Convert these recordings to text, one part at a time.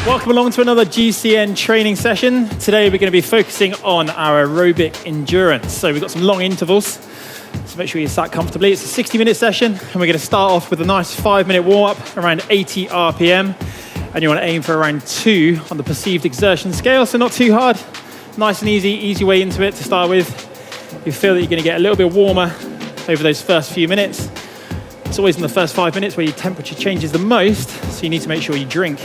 Welcome along to another GCN training session. Today we're going to be focusing on our aerobic endurance. So we've got some long intervals, so make sure you sat comfortably. It's a 60-minute session, and we're going to start off with a nice 5-minute warm-up, around 80 RPM, and you want to aim for around 2 on the perceived exertion scale, so not too hard. Nice and easy way into it to start with. You feel that you're going to get a little bit warmer over those first few minutes. It's always in the first 5 minutes where your temperature changes the most, so you need to make sure you drink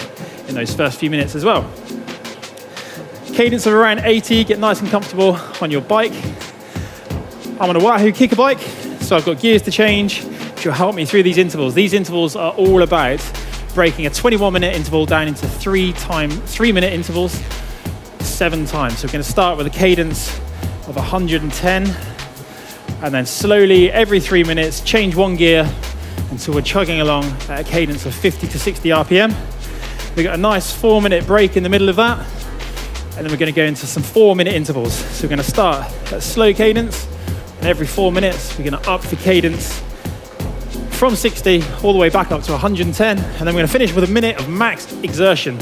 in those first few minutes as well. Cadence of around 80, get nice and comfortable on your bike. I'm on a Wahoo kicker bike, so I've got gears to change, which will help me through these intervals. These intervals are all about breaking a 21-minute interval down into 3-minute intervals 7 times. So we're going to start with a cadence of 110, and then slowly every 3 minutes change one gear until we're chugging along at a cadence of 50 to 60 RPM. We've got a nice 4-minute break in the middle of that, and then we're going to go into some 4-minute intervals. So we're going to start at slow cadence, and every 4 minutes we're going to up the cadence from 60 all the way back up to 110, and then we're going to finish with a minute of max exertion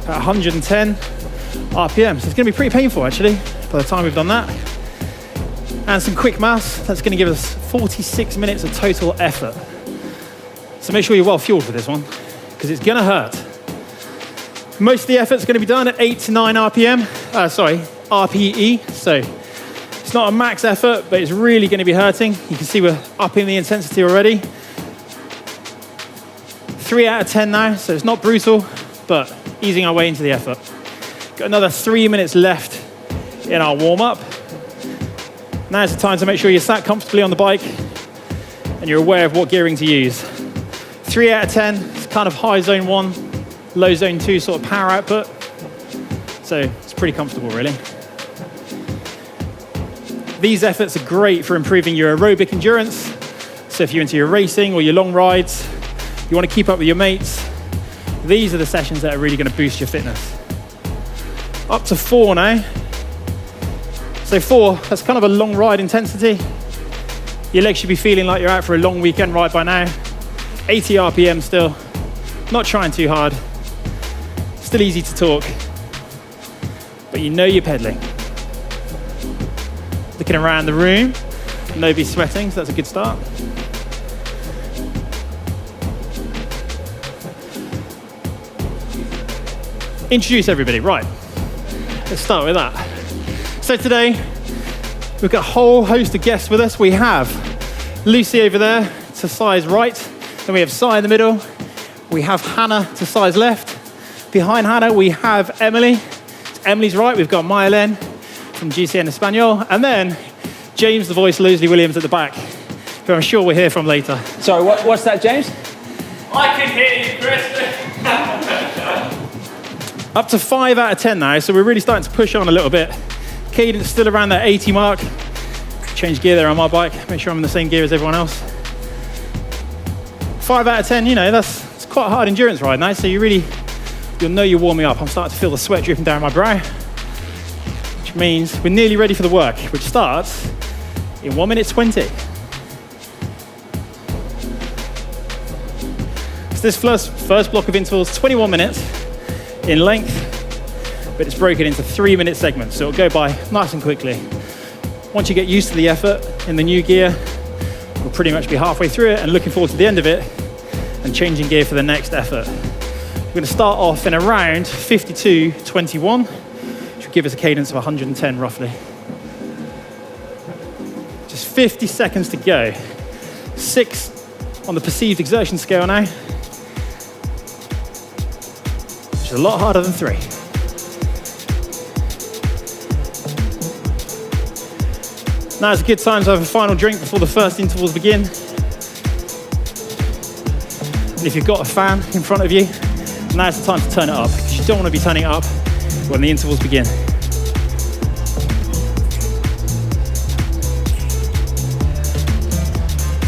at 110 RPM. So it's going to be pretty painful actually by the time we've done that. And some quick maths, that's going to give us 46 minutes of total effort. So make sure you're well fueled for this one, because it's going to hurt. Most of the effort's going to be done at 8 to 9 RPE. So it's not a max effort, but it's really going to be hurting. You can see we're upping the intensity already. 3 out of 10 now, so it's not brutal, but easing our way into the effort. Got another 3 minutes left in our warm-up. Now's the time to make sure you're sat comfortably on the bike and you're aware of what gearing to use. 3 out of 10, it's kind of high zone 1, low zone 2 sort of power output. So it's pretty comfortable really. These efforts are great for improving your aerobic endurance. So if you're into your racing or your long rides, you want to keep up with your mates, these are the sessions that are really going to boost your fitness. Up to 4 now. So 4, that's kind of a long ride intensity. Your legs should be feeling like you're out for a long weekend ride by now. 80 RPM still, not trying too hard. Still easy to talk, but you know you're pedaling. Looking around the room, nobody's sweating, so that's a good start. Introduce everybody, right. Let's start with that. So today, we've got a whole host of guests with us. We have Lucy over there to Sai's right, then we have Sai in the middle, we have Hannah to Sai's left. Behind Hannah, we have Emily. To Emily's right, we've got Mayalen from GCN Espanol, and then James, the voice, Leslie Williams at the back, who I'm sure we'll hear from later. Sorry, what's that, James? I can hear you, Chris. Up to 5 out of 10 now, so we're really starting to push on a little bit. Cadence still around that 80 mark. Change gear there on my bike, make sure I'm in the same gear as everyone else. 5 out of 10, you know, it's quite a hard endurance ride now, so you'll know you're warming up. I'm starting to feel the sweat dripping down my brow, which means we're nearly ready for the work, which starts in 1 minute 20. So this first block of intervals, 21 minutes in length, but it's broken into 3-minute segments, so it'll go by nice and quickly. Once you get used to the effort in the new gear, we'll pretty much be halfway through it and looking forward to the end of it and changing gear for the next effort. We're going to start off in around 52.21, which will give us a cadence of 110 roughly. Just 50 seconds to go. 6 on the perceived exertion scale now, which is a lot harder than 3. Now it's a good time to have a final drink before the first intervals begin. And if you've got a fan in front of you, now's the time to turn it up, because you don't want to be turning it up when the intervals begin.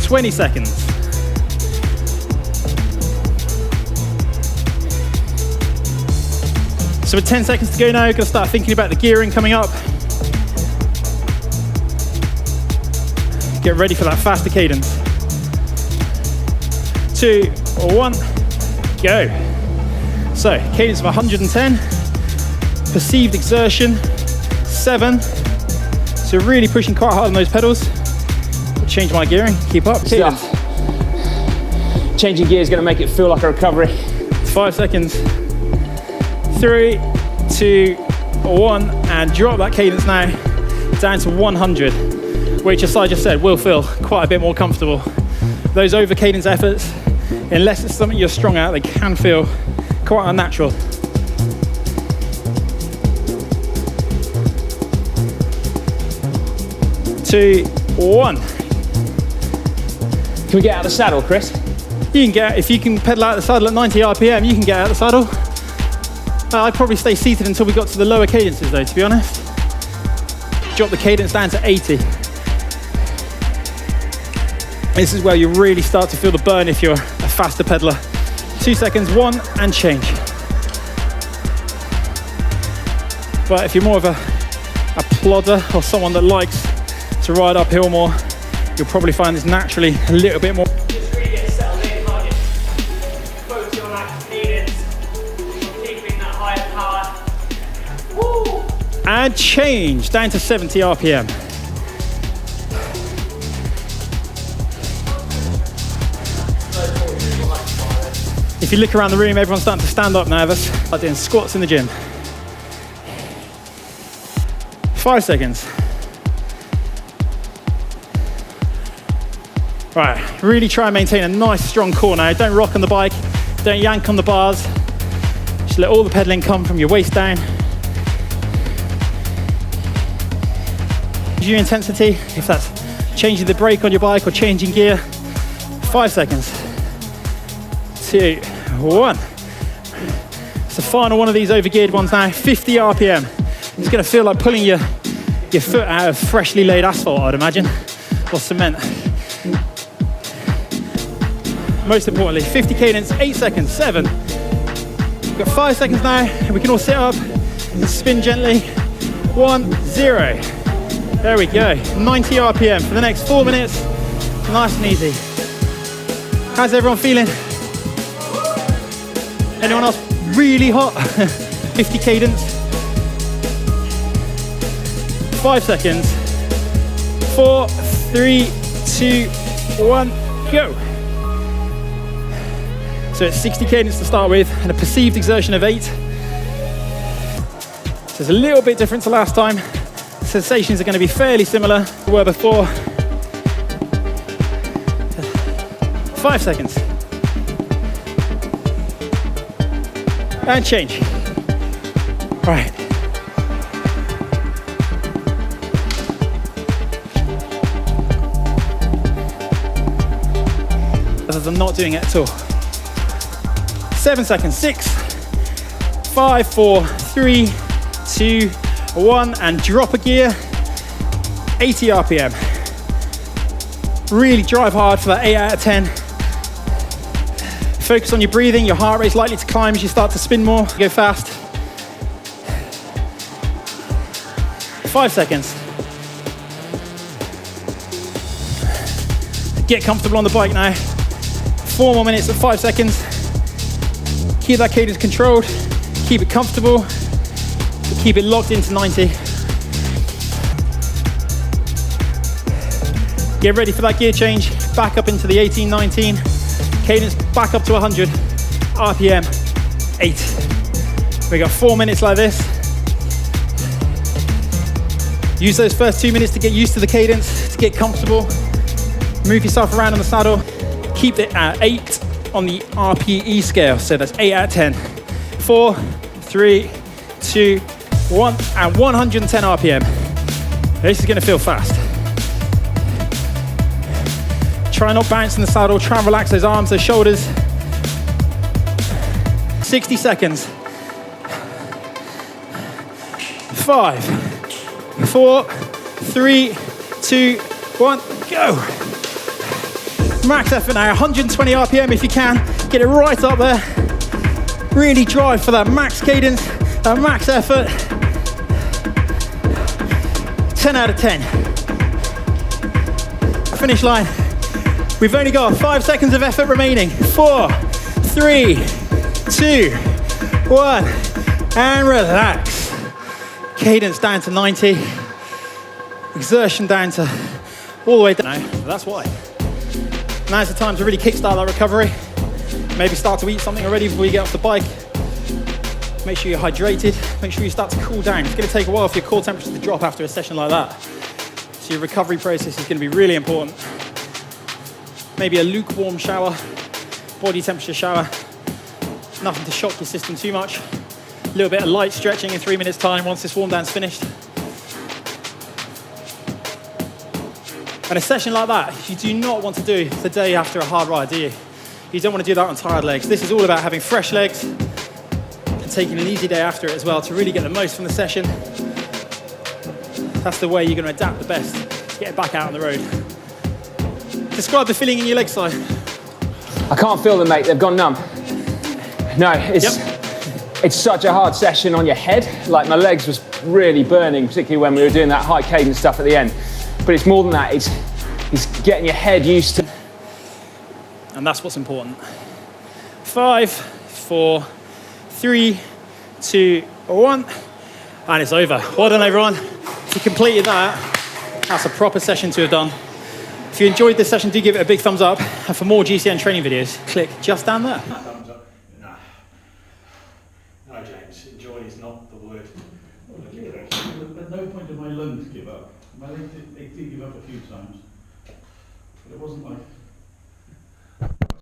"20 seconds. So with 10 seconds to go now, we're going to start thinking about the gearing coming up. Get ready for that faster cadence. 2, 1, go. So, cadence of 110, perceived exertion, 7. So really pushing quite hard on those pedals. Change my gearing, keep up. Cadence. Changing gear is going to make it feel like a recovery. 5 seconds. 3, 2, 1, and drop that cadence now down to 100, which, as I just said, will feel quite a bit more comfortable. Those over cadence efforts, unless it's something you're strong at, they can feel quite unnatural. 2, 1. Can we get out of the saddle, Chris? You can get, if you can pedal out the saddle at 90 RPM, you can get out the saddle. I'd probably stay seated until we got to the lower cadences though, to be honest. Drop the cadence down to 80. This is where you really start to feel the burn if you're a faster pedaler. 2 seconds, 1, and change. But if you're more of a plodder or someone that likes to ride uphill more, you'll probably find this naturally a little bit more. Just really get settled in, can't you? Focus on that cadence, keeping that higher power. Woo! And change down to 70 RPM. If you look around the room, everyone's starting to stand up nervous. I'm doing squats in the gym. 5 seconds. Right, really try and maintain a nice strong core now. Don't rock on the bike, don't yank on the bars. Just let all the pedaling come from your waist down. Your intensity, if that's changing the brake on your bike or changing gear. 5 seconds. 2, 1. It's the final one of these overgeared ones now, 50 RPM. It's gonna feel like pulling your foot out of freshly laid asphalt, I'd imagine, or cement. Most importantly, 50 cadence, 8 seconds, 7. We've got 5 seconds now, and we can all sit up and spin gently. 1, 0. There we go, 90 RPM for the next 4 minutes, nice and easy. How's everyone feeling? Anyone else really hot? 50 cadence. 5 seconds. 4, 3, 2, 1, go. So it's 60 cadence to start with and a perceived exertion of 8. So it's a little bit different to last time. Sensations are going to be fairly similar to they were before. 5 seconds. And change. Right. I'm not doing it at all. 7 seconds. 6, 5, 4, 3, 2, 1, and drop a gear. 80 RPM. Really drive hard for that 8 out of 10. Focus on your breathing. Your heart rate's likely to climb as you start to spin more. Go fast. 5 seconds. Get comfortable on the bike now. 4 more minutes at 5 seconds. Keep that cadence controlled. Keep it comfortable. Keep it locked into 90. Get ready for that gear change. Back up into the 18, 19. Cadence back up to 100. RPM 8. We got 4 minutes like this. Use those first 2 minutes to get used to the cadence, to get comfortable. Move yourself around on the saddle. Keep it at 8 on the RPE scale. So that's 8 out of 10. 4, 3, 2, 1, and 110 RPM. This is gonna feel fast. Try not bounce in the saddle, try and relax those arms, those shoulders. 60 seconds. 5, 4, 3, 2, 1, go. Max effort now, 120 RPM if you can. Get it right up there. Really drive for that max cadence, that max effort. 10 out of 10. Finish line. We've only got 5 seconds of effort remaining. 4, 3, 2, 1, and relax. Cadence down to 90. Exertion down to all the way down. That's why. Now's the time to really kickstart that recovery. Maybe start to eat something already before you get off the bike. Make sure you're hydrated. Make sure you start to cool down. It's going to take a while for your core temperature to drop after a session like that. So your recovery process is going to be really important. Maybe a lukewarm shower, body temperature shower. Nothing to shock your system too much. A little bit of light stretching in 3 minutes time once this warm down's finished. And a session like that, you do not want to do the day after a hard ride, do you? You don't want to do that on tired legs. This is all about having fresh legs and taking an easy day after it as well to really get the most from the session. That's the way you're going to adapt the best to get back out on the road. Describe the feeling in your legs, Si. I can't feel them, mate. They've gone numb. No, it's such a hard session on your head. Like my legs was really burning, particularly when we were doing that high cadence stuff at the end. But it's more than that. It's getting your head used to. And that's what's important. 5, 4, 3, 2, 1. And it's over. Well done, everyone. If you completed that, that's a proper session to have done. If you enjoyed this session, do give it a big thumbs up. And for more GCN training videos, click just down there. Thumbs up. No. No, James. Enjoy is not the word. Well, at no point did my lungs give up. My legs did give up a few times. But it wasn't like